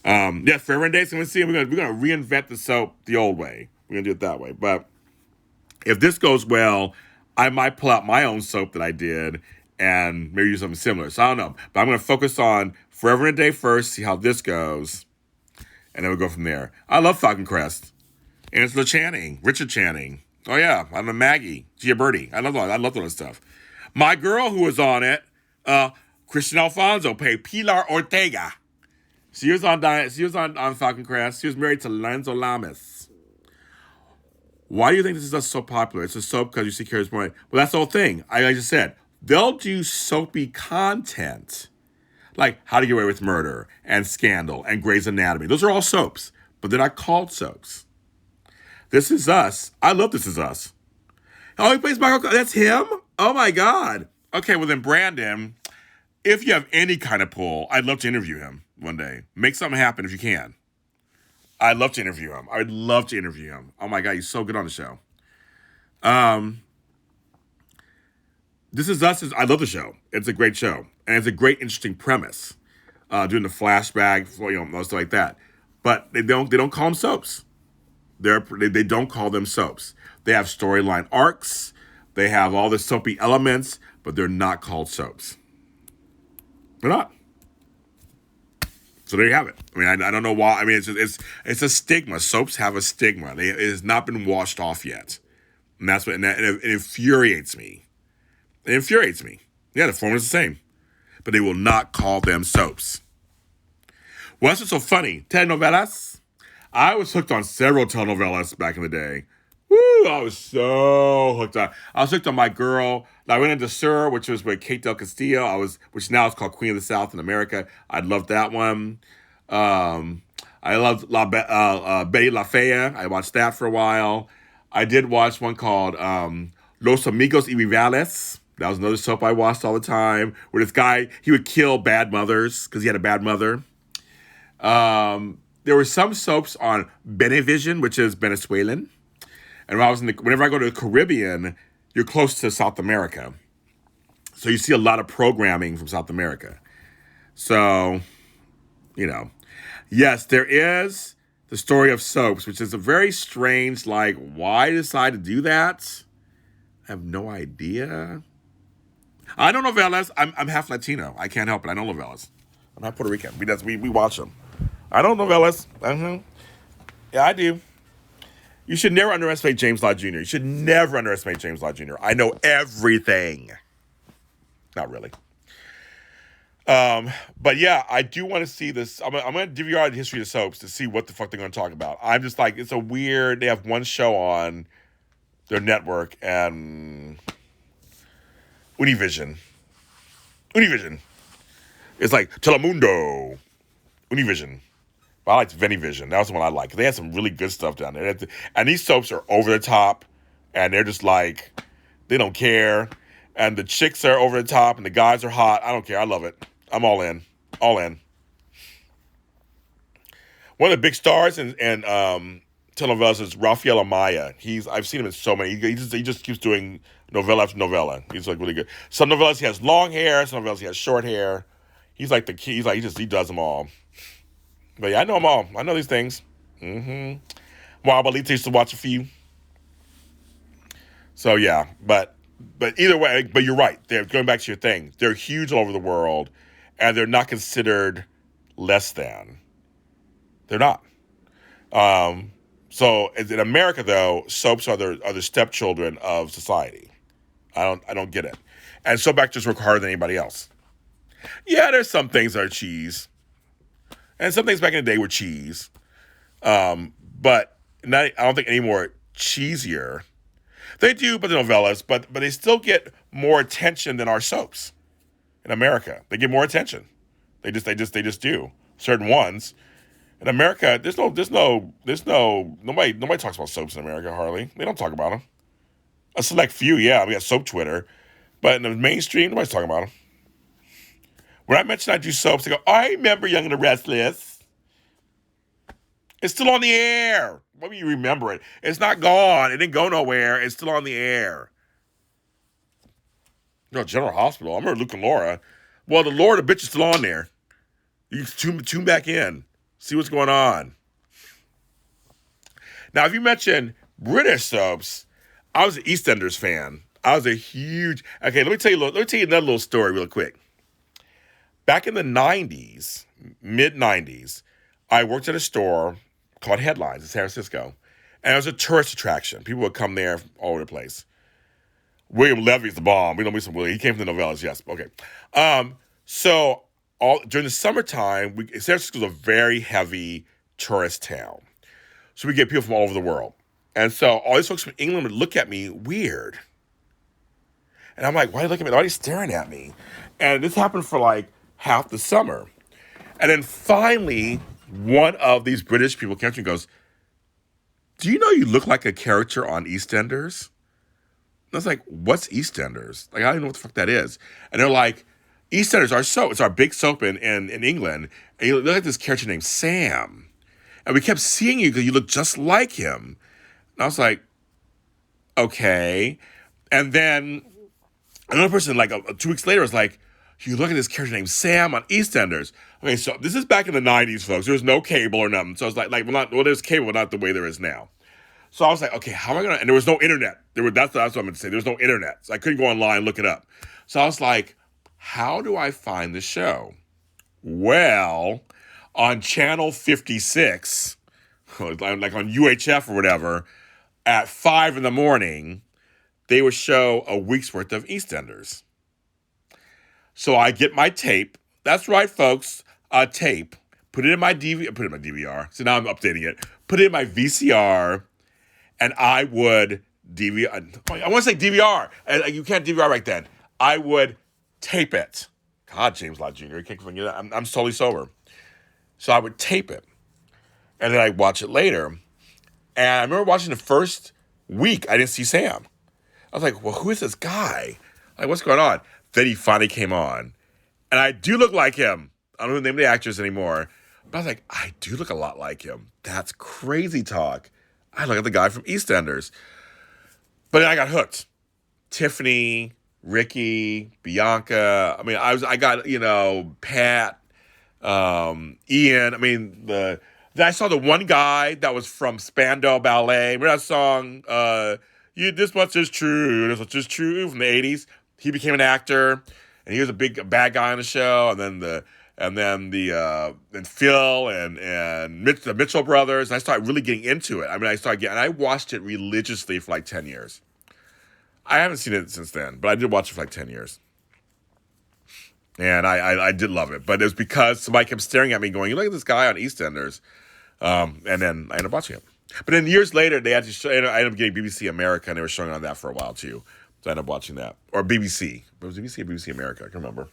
Forever and Days. We're gonna reinvent the soap the old way. We're gonna do it that way. But if this goes well, I might pull out my own soap that I did and maybe do something similar. So I don't know. But I'm gonna focus on Forever and a Day first, see how this goes, and then we'll go from there. I love Falcon Crest. Angela Channing, Richard Channing. Oh yeah, I'm a Maggie, Gia Birdie. I love all that stuff. My girl who was on it, Christian Alfonso, played Pilar Ortega. She was on Falcon Crest. She was married to Lorenzo Lamas. Why do you think this is so popular? It's a soap because you see Carrie's morning. Well, that's the whole thing. I just said they'll do soapy content, like How to Get Away with Murder and Scandal and Grey's Anatomy. Those are all soaps, but they're not called soaps. This Is Us. I love This Is Us. Oh, he plays Michael. That's him? Oh, my God. Okay, well, then Brandon, if you have any kind of pull, I'd love to interview him one day. Make something happen if you can. I'd love to interview him. I'd love to interview him. Oh, my God, he's so good on the show. This Is Us. I love the show. It's a great show. And it's a great, interesting premise. Doing the flashback, stuff like that. But they don't call them soaps. They don't call them soaps. They have storyline arcs. They have all the soapy elements, but they're not called soaps. They're not. So there you have it. I mean, I don't know why. I mean, it's a stigma. Soaps have a stigma. It has not been washed off yet, and that's what. And it infuriates me. It infuriates me. Yeah, the formula is the same, but they will not call them soaps. Well, that's what's so funny. Telenovelas. I was hooked on several telenovelas back in the day. Woo, I was so hooked on. I was hooked on My Girl. I went into Sir, which was with Kate Del Castillo. Which now is called Queen of the South in America. I loved that one. I loved Betty La Fea. I watched that for a while. I did watch one called Los Amigos Irrivales. That was another soap I watched all the time. Where this guy, he would kill bad mothers because he had a bad mother. There were some soaps on Benevision, which is Venezuelan. And whenever I go to the Caribbean, you're close to South America. So you see a lot of programming from South America. So, yes, there is the story of soaps, which is a very strange, why decide to do that? I have no idea. I know novellas. I'm half Latino. I can't help it. I know novellas. I'm half Puerto Rican. We watch them. I know novellas. Yeah, I do. You should never underestimate James Lott Jr. You should never underestimate James Lott Jr. I know everything. Not really. But yeah, I do want to see this. I'm going to DVR the history of soaps to see what the fuck they're going to talk about. I'm just like, it's a weird, they have one show on their network and Univision. It's like Telemundo. Univision. But I liked Venivision. That was the one I liked. They had some really good stuff down there. And these soaps are over the top. And they're just like, they don't care. And the chicks are over the top. And the guys are hot. I don't care. I love it. I'm all in. All in. One of the big stars in telenovelas is Rafael Amaya. I've seen him in so many. He just keeps doing novella after novella. He's like really good. Some novellas he has long hair. Some novellas he has short hair. He's like the key. He does them all. But yeah, I know them all. I know these things. Abuelita used to watch a few. So yeah, but either way, but you're right. They're going back to your thing. They're huge all over the world, and they're not considered less than. They're not. So in America, though, soaps are the stepchildren of society. I don't get it. And soap actors work harder than anybody else. Yeah, there's some things that are cheese. And some things back in the day were cheese. But I don't think any more cheesier. They do, but the novellas, but they still get more attention than our soaps in America. They get more attention. They just do. Certain ones. In America, nobody talks about soaps in America, hardly. They don't talk about them. A select few, yeah, we got soap Twitter. But in the mainstream, nobody's talking about them. When I mention I do soaps, they go, I remember Young and the Restless. It's still on the air. Why do you remember it? It's not gone. It didn't go nowhere. It's still on the air. General Hospital. I remember Luke and Laura. Well, the Laura, the bitch is still on there. You tune back in. See what's going on. Now, if you mention British soaps, I was an EastEnders fan. I was a huge... Okay, let me tell you another little story real quick. Back in the 90s, mid-90s, I worked at a store called Headlines in San Francisco. And it was a tourist attraction. People would come there all over the place. William Levy's the bomb. We don't meet some William. He came from the novellas, yes. Okay. So during the summertime, San Francisco was a very heavy tourist town. So we get people from all over the world. And so all these folks from England would look at me weird. And I'm like, why are you looking at me? Why are you staring at me? And this happened for like half the summer. And then finally, one of these British people came to me and goes, do you know you look like a character on EastEnders? And I was like, what's EastEnders? Like, I don't even know what the fuck that is. And they're like, EastEnders, our soap. It's our big soap in England. And you look like this character named Sam. And we kept seeing you because you look just like him. And I was like, okay. And then another person, like 2 weeks later, was like, you look at this character named Sam on EastEnders. Okay, so this is back in the 90s, folks. There was no cable or nothing. So it's there's cable, but not the way there is now. So I was like, okay, how am I going to... And there was no internet. That's what I'm going to say. There was no internet. So I couldn't go online and look it up. So I was like, how do I find the show? Well, on Channel 56, like on UHF or whatever, at 5 a.m, they would show a week's worth of EastEnders. So I get my tape. That's right, folks. A tape. Put it in my DVR. So now I'm updating it. Put it in my VCR. and I would I want to say DVR. You can't DVR back then. I would tape it. God, James Lott Jr. You can't forget that. I'm totally sober. So I would tape it. And then I'd watch it later. And I remember watching the first week, I didn't see Sam. I was like, well, who is this guy? Like, what's going on? Then he finally came on. And I do look like him. I don't know the name of the actress anymore. But I was like, I do look a lot like him. That's crazy talk. I look at the guy from EastEnders. But then I got hooked. Tiffany, Ricky, Bianca. I mean, I got, Pat, Ian. I mean, then I saw the one guy that was from Spandau Ballet. Remember that song, This Much Is True, This Much Is True, from the 80s? He became an actor, and he was a bad guy on the show. And then Phil and the Mitchell brothers. And I started really getting into it. I mean, and I watched it religiously for like 10 years. I haven't seen it since then, but I did watch it for like 10 years. And I did love it. But it was because somebody kept staring at me going, you look at this guy on EastEnders. And then I ended up watching it. But then years later, I ended up getting BBC America, and they were showing on that for a while too. So I ended up watching that. Or BBC. But it was BBC or BBC America, I can remember.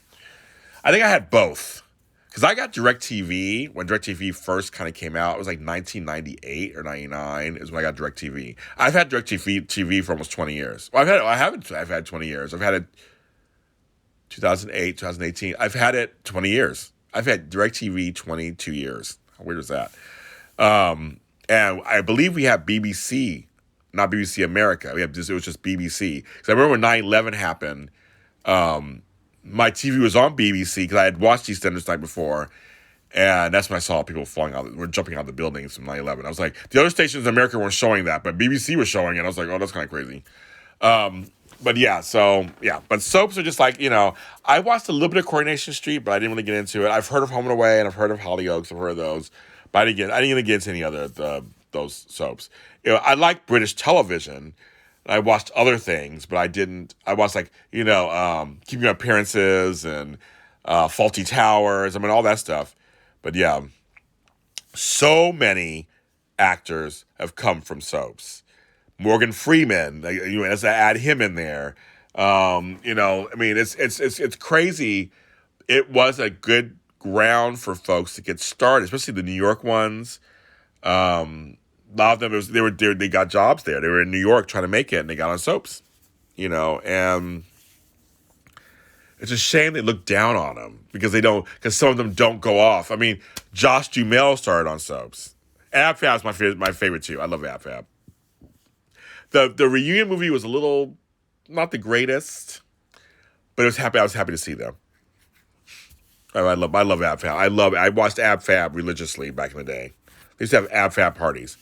I think I had both. Because I got DirecTV when DirecTV first kind of came out. It was like 1998 or 99 is when I got DirecTV. I've had DirecTV for almost 20 years. Well, I've had 20 years. I've had it 2008, 2018. I've had it 20 years. I've had DirecTV 22 years. How weird is that? And I believe we have BBC, not BBC America. It was just BBC. Because I remember when 9/11 happened, my TV was on BBC because I had watched EastEnders the night before, and that's when I saw people jumping out of the buildings from 9/11. I was like, the other stations in America weren't showing that, but BBC was showing it. I was like, oh, that's kind of crazy. But soaps are just like, I watched a little bit of Coronation Street, but I didn't really get into it. I've heard of Home and Away, and I've heard of Hollyoaks. I've heard of those, but I didn't really get into any other those soaps. I like British television. I watched other things, but I didn't. I watched Keeping Up Appearances and Faulty Towers. I mean, all that stuff. But yeah, so many actors have come from soaps. Morgan Freeman, as I add him in there. I mean, it's crazy. It was a good ground for folks to get started, especially the New York ones. A lot of them, they got jobs there. They were in New York trying to make it, and they got on soaps, and it's a shame they look down on them because some of them don't go off. I mean, Josh Duhamel started on soaps. Ab Fab's my favorite too. I love Ab Fab. The reunion movie was a little, not the greatest, but I was happy to see them. I love Ab Fab. I watched Ab Fab religiously back in the day. They used to have Ab Fab parties.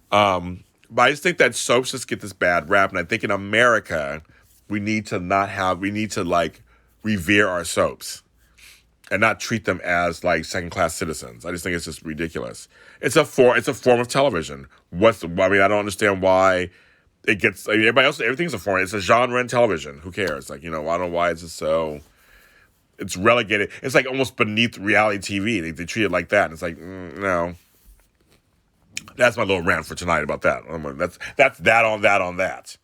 But I just think that soaps just get this bad rap, and I think in America we need to revere our soaps and not treat them as like second-class citizens. I just think it's just ridiculous. It's a form of television. I don't understand why it gets. Everything's a form. It's a genre in television. Who cares? I don't know why it's just so. It's relegated. It's like almost beneath reality TV. They treat it like that, and it's like no. That's my little rant for tonight about that. That's that on that.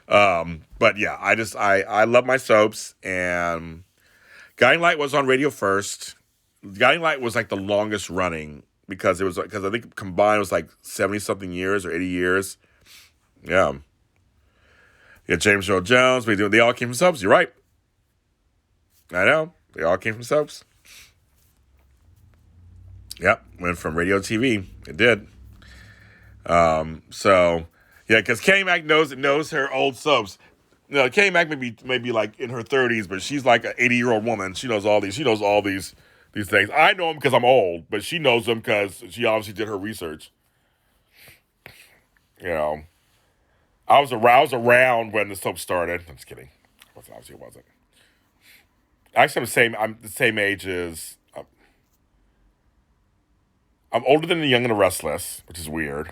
But yeah, I love my soaps, and Guiding Light was on radio first. Guiding Light was like the longest running because I think combined it was like 70 something years or 80 years. Yeah. Yeah, James Earl Jones. They all came from soaps. You're right. I know. They all came from soaps. Yep. Went from radio to TV. It did. Because Kenny Mac knows her old soaps. Kenny Mac may be like in her 30s, but she's like an 80-year-old woman. She knows all these things. I know them because I'm old, but she knows them because she obviously did her research. I was around when the soap started. I'm just kidding. Obviously it wasn't. Actually, I'm the same age as. I'm older than The Young and the Restless, which is weird.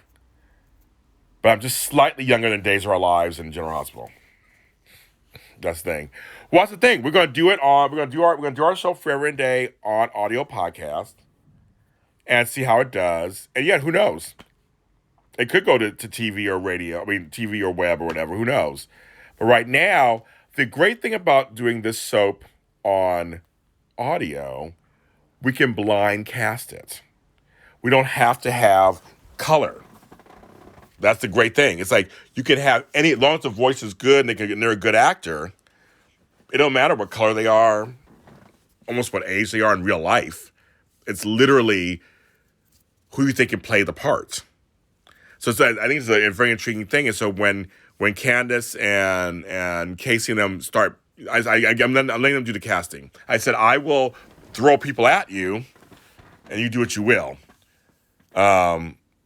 But I'm just slightly younger than Days of Our Lives and General Hospital. That's the thing. Well, that's the thing. We're gonna do our show Forever and Day on audio podcast and see how it does. And yeah, who knows? It could go to TV or radio. I mean, TV or web or whatever. Who knows? But right now, the great thing about doing this soap on audio, we can blind cast it. We don't have to have color. That's the great thing. It's like you can have any, as long as the voice is good and they're a good actor, it don't matter what color they are, almost what age they are in real life. It's literally who you think can play the part. So I think it's a very intriguing thing. And so when Candace and Casey and them start, I'm letting them do the casting. I said, I will throw people at you, and you do what you will.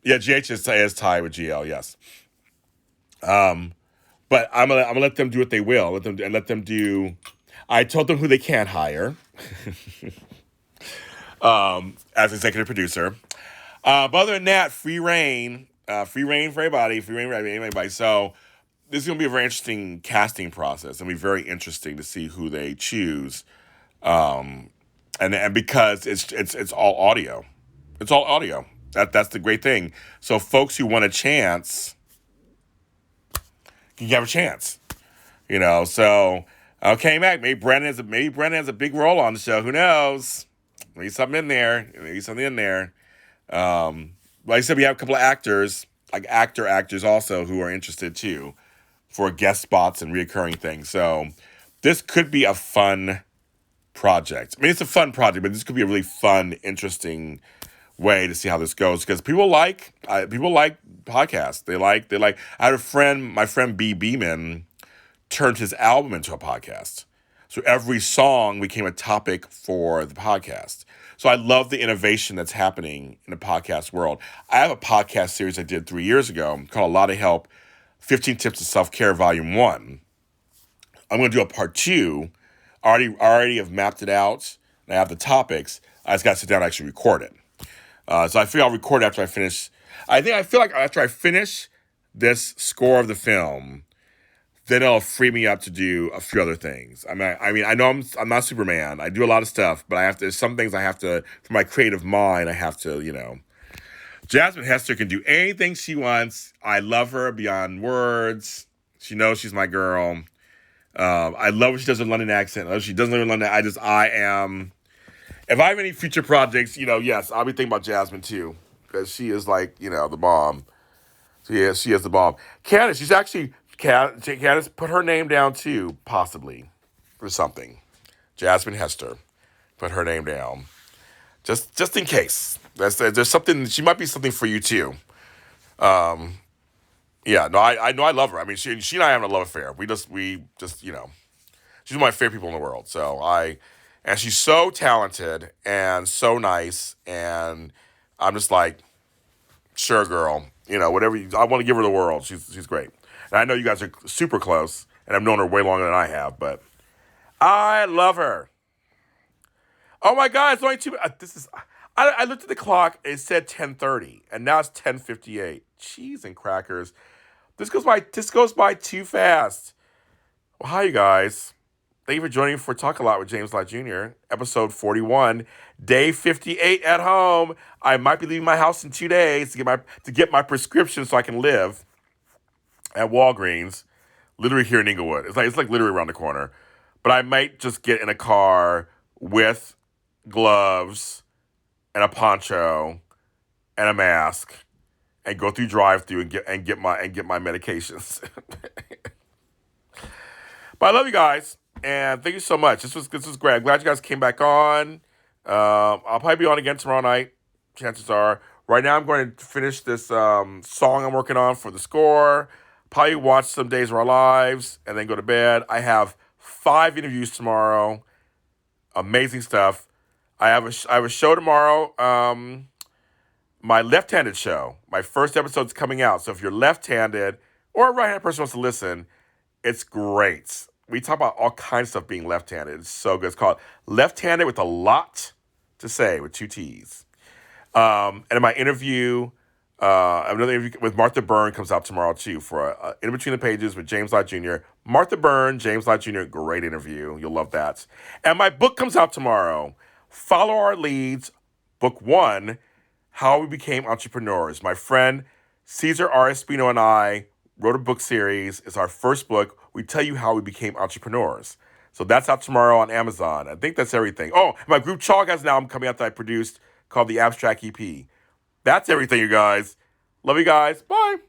Yeah, GH is tied with GL, yes. But I'm gonna let them do what they will. Let them do. I told them who they can't hire as executive producer. But other than that, free reign for everybody, free reign for anybody. So this is gonna be a very interesting casting process. It'll be very interesting to see who they choose, and because it's all audio, it's all audio. That's the great thing. So folks who want a chance can have a chance. So okay, Mac, maybe Brandon has a big role on the show. Who knows? Maybe something in there. Like I said, we have a couple of actors, like actors also, who are interested too for guest spots and reoccurring things. So this could be a fun project. I mean, it's a fun project, but this could be a really fun, interesting way to see how this goes, because people like podcasts. They like. I had my friend B. Beeman turned his album into a podcast. So every song became a topic for the podcast. So I love the innovation that's happening in the podcast world. I have a podcast series I did 3 years ago called A Lot of Help, 15 Tips to Self-Care, Volume 1. I'm going to do a part 2. I already have mapped it out, and I have the topics. I just got to sit down and actually record it. So I feel I'll record after I finish. I feel like after I finish this score of the film, then it'll free me up to do a few other things. I mean, I know I'm not Superman. I do a lot of stuff, but there's some things I have to, for my creative mind, I have to, Jasmine Hester can do anything she wants. I love her beyond words. She knows she's my girl. I love what she does with London accent. I love what she doesn't live in London. If I have any future projects, yes, I'll be thinking about Jasmine too, because she is like, the bomb. So yeah, she is the bomb. Candace put her name down too, possibly, for something. Jasmine Hester, put her name down, just in case. There's something. She might be something for you too. Yeah, no, I know I love her. I mean, she and I have a love affair. We just she's one of my favorite people in the world. And she's so talented and so nice, and I'm just like, sure, girl, whatever. I want to give her the world. She's great. And I know you guys are super close, and I've known her way longer than I have, but I love her. Oh my God, it's only two. I looked at the clock. It said 10:30, and now it's 10:58. Cheese and crackers. This goes by too fast. Well, hi, you guys. Thank you for joining me for Talk A Lot with James Lott Jr., episode 41, day 58 at home. I might be leaving my house in 2 days to get my prescription so I can live at Walgreens, literally here in Inglewood. It's like literally around the corner. But I might just get in a car with gloves and a poncho and a mask and go through drive-through and get my medications. But I love you guys. And thank you so much. This was great. I'm glad you guys came back on. I'll probably be on again tomorrow night. Chances are. Right now, I'm going to finish this song I'm working on for the score. Probably watch some Days of Our Lives and then go to bed. I have 5 interviews tomorrow. Amazing stuff. I have a show tomorrow. My left-handed show. My first episode's coming out. So if you're left-handed or a right-handed person wants to listen, it's great. We talk about all kinds of stuff being left-handed. It's so good. It's called Left-Handed with a Lot to Say with 2 T's. And in my interview, another interview with Martha Byrne comes out tomorrow too for In Between the Pages with James Lott Jr. Martha Byrne, James Lott Jr., great interview. You'll love that. And my book comes out tomorrow. Follow Our Leads, Book 1, How We Became Entrepreneurs. My friend Cesar R. Espino and I wrote a book series. It's our first book. We tell you how we became entrepreneurs. So that's out tomorrow on Amazon. I think that's everything. Oh, my group Chalk has an album coming out that I produced called the Abstract EP. That's everything, you guys. Love you guys. Bye.